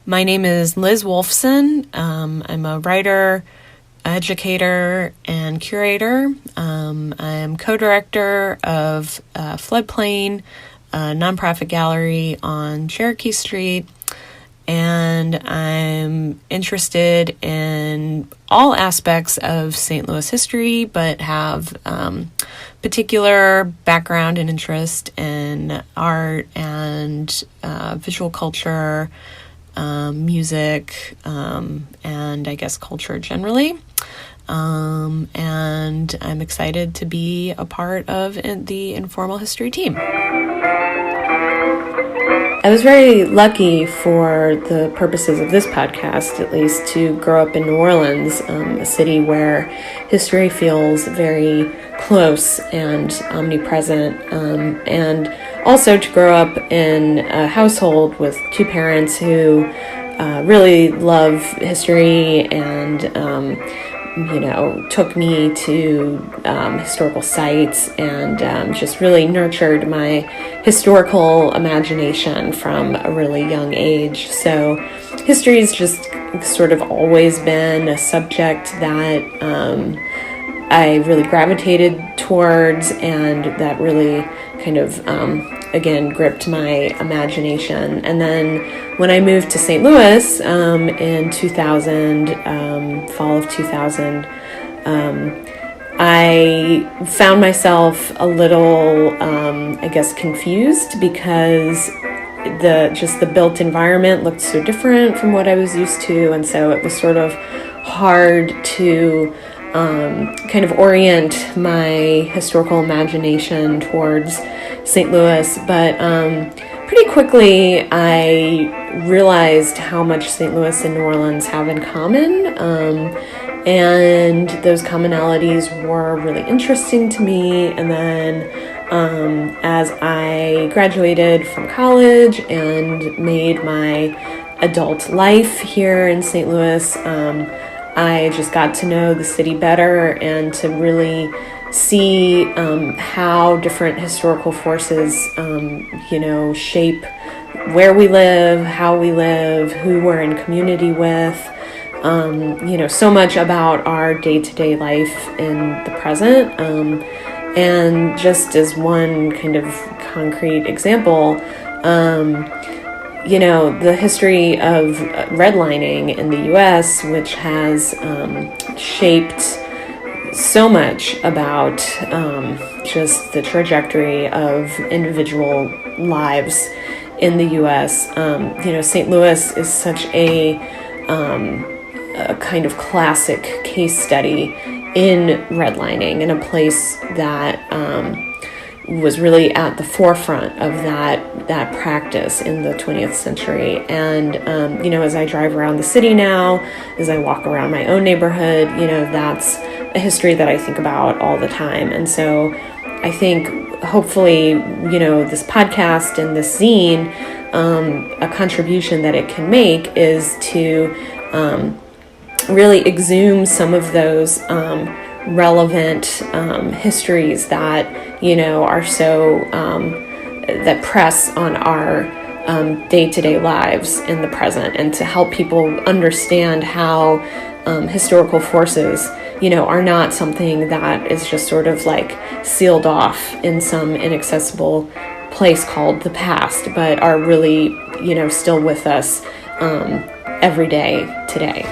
My name is Liz Wolfson. I'm a writer, educator, and curator. I'm co-director of Floodplain, a nonprofit gallery on Cherokee Street, and I'm interested in all aspects of St. Louis history, but have particular background and interest in art and visual culture, music, and I guess culture generally. And I'm excited to be a part of the Informal History team. I was very lucky, for the purposes of this podcast at least, to grow up in New Orleans, a city where history feels very close and omnipresent, and also to grow up in a household with two parents who really love history and took me to historical sites and just really nurtured my historical imagination from a really young age. So history has just sort of always been a subject that I really gravitated towards, and that really kind of, again, gripped my imagination. And then when I moved to St. Louis in 2000, fall of 2000, I found myself a little, confused, because the built environment looked so different from what I was used to, and so it was sort of hard to kind of orient my historical imagination towards St. Louis. But pretty quickly I realized how much St. Louis and New Orleans have in common, and those commonalities were really interesting to me. And then as I graduated from college and made my adult life here in St. Louis, I just got to know the city better and to really see how different historical forces, shape where we live, how we live, who we're in community with, so much about our day-to-day life in the present. And just as one kind of concrete example, the history of redlining in the U.S., which has shaped so much about just the trajectory of individual lives in the U.S. St. Louis is such a kind of classic case study in redlining, in a place that was really at the forefront of that practice in the 20th century. And, as I drive around the city now, as I walk around my own neighborhood, that's a history that I think about all the time. And so I think hopefully, this podcast and this zine, a contribution that it can make is to really exhume some of those relevant histories that are so that press on our day-to-day lives in the present, and to help people understand how historical forces are not something that is just sort of like sealed off in some inaccessible place called the past, but are really still with us every day today.